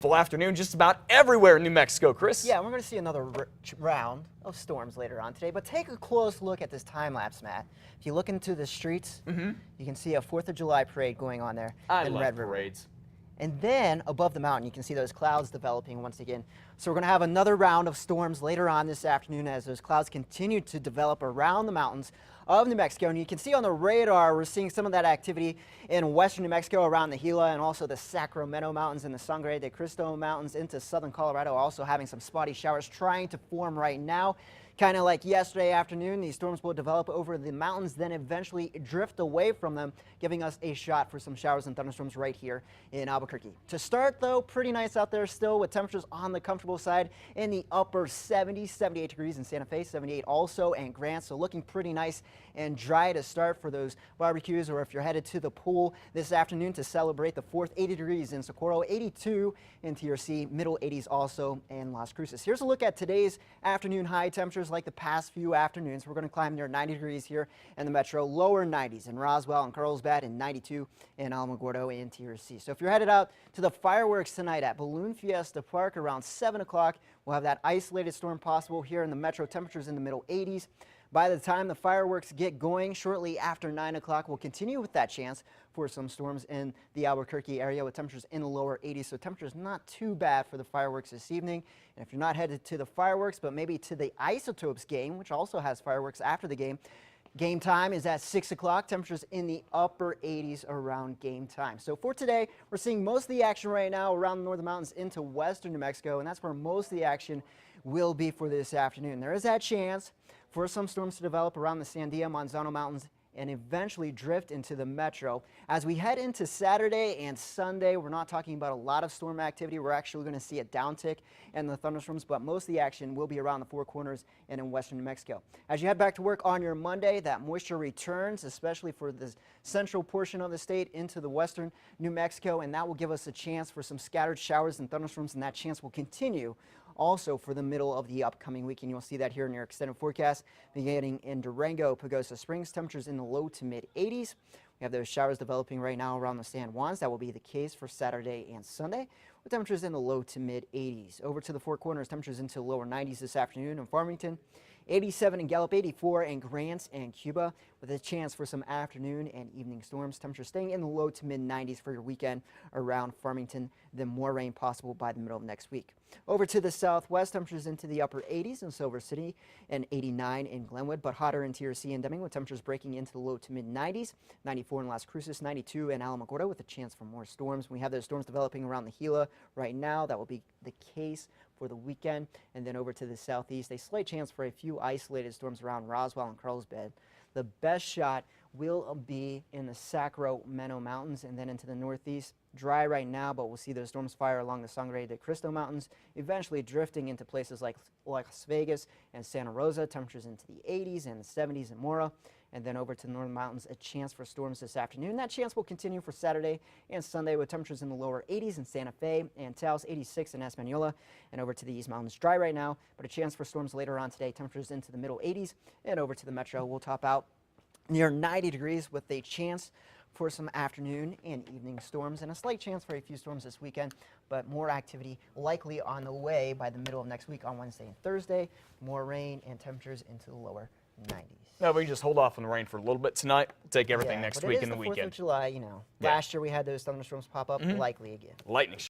Full afternoon just about everywhere in New Mexico, Chris. Yeah, we're going to see another round of storms later on today, but take a close look at this time lapse, Matt. If you look into the streets, you can see a 4th of July parade going on there in Red River. Parades. And then above the mountain, you can see those clouds developing once again. So we're going to have another round of storms later on this afternoon as those clouds continue to develop around the mountains of New Mexico. And you can see on the radar, we're seeing some of that activity in western New Mexico around the Gila and also the Sacramento Mountains and the Sangre de Cristo Mountains into southern Colorado, also having some spotty showers trying to form right now. Kind of like yesterday afternoon, these storms will develop over the mountains, then eventually drift away from them, giving us a shot for some showers and thunderstorms right here in Albuquerque. To start, though, pretty nice out there still with temperatures on the comfortable side in the upper 70s, 78 degrees in Santa Fe, 78 also in Grant. So looking pretty nice and dry to start for those barbecues, or if you're headed to the pool this afternoon to celebrate the 4th, 80 degrees in Socorro, 82 in TRC, middle 80s also in Las Cruces. Here's a look at today's afternoon high temperatures. Like the past few afternoons, we're going to climb near 90 degrees here in the metro, lower 90s in Roswell and Carlsbad, and 92 in Alamogordo and TRC. So if you're headed out to the fireworks tonight at Balloon Fiesta Park around 7 o'clock, we'll have that isolated storm possible here in the metro, temperatures in the middle 80s. By the time the fireworks get going shortly after 9 o'clock, we'll continue with that chance for some storms in the Albuquerque area with temperatures in the lower 80s. So temperatures not too bad for the fireworks this evening. And if you're not headed to the fireworks, but maybe to the Isotopes game, which also has fireworks after the game, game time is at 6 o'clock. Temperatures in the upper 80s around game time. So for today, we're seeing most of the action right now around the northern mountains into western New Mexico, and that's where most of the action will be for this afternoon. There is that chance for some storms to develop around the Sandia, Manzano Mountains and eventually drift into the metro. As we head into Saturday and Sunday, we're not talking about a lot of storm activity. We're actually going to see a downtick in the thunderstorms, but most of the action will be around the Four Corners and in western New Mexico. As you head back to work on your Monday, that moisture returns, especially for the central portion of the state into the western New Mexico, and that will give us a chance for some scattered showers and thunderstorms, and that chance will continue also for the middle of the upcoming week, and you'll see that here in your extended forecast beginning in Durango, Pagosa Springs, temperatures in the low to mid 80s. We have those showers developing right now around the San Juans. That will be the case for Saturday and Sunday with temperatures in the low to mid 80s. Over to the Four Corners, temperatures into the lower 90s this afternoon in Farmington, 87 in Gallup, 84 in Grants and Cuba, with a chance for some afternoon and evening storms. Temperatures staying in the low to mid 90s for your weekend around Farmington, then more rain possible by the middle of next week. Over to the southwest, temperatures into the upper 80s in Silver City and 89 in Glenwood, but hotter in TRC and Deming with temperatures breaking into the low to mid 90s, 94 in Las Cruces, 92 in Alamogordo with a chance for more storms. We have those storms developing around the Gila right now. That will be the case for the weekend. And then over to the southeast, a slight chance for a few isolated storms around Roswell and Carlsbad. The best shot will be in the Sacramento Mountains and then into the northeast. Dry right now, but we'll see those storms fire along the Sangre de Cristo Mountains, eventually drifting into places like Las Vegas and Santa Rosa. Temperatures into the 80s and the 70s in Mora. And then over to the northern mountains, a chance for storms this afternoon. That chance will continue for Saturday and Sunday with temperatures in the lower 80s in Santa Fe and Taos, 86 in Espanola. And over to the East Mountains, dry right now, but a chance for storms later on today. Temperatures into the middle 80s. And over to the metro, we'll top out near 90 degrees with a chance for some afternoon and evening storms and a slight chance for a few storms this weekend, but more activity likely on the way by the middle of next week on Wednesday and Thursday. More rain and temperatures into the lower 90s. No, we can just hold off on the rain for a little bit tonight. Take everything next week in the But it is the 4th weekend. of July, you know. Yeah. Last year we had those thunderstorms pop up, likely again. Lightning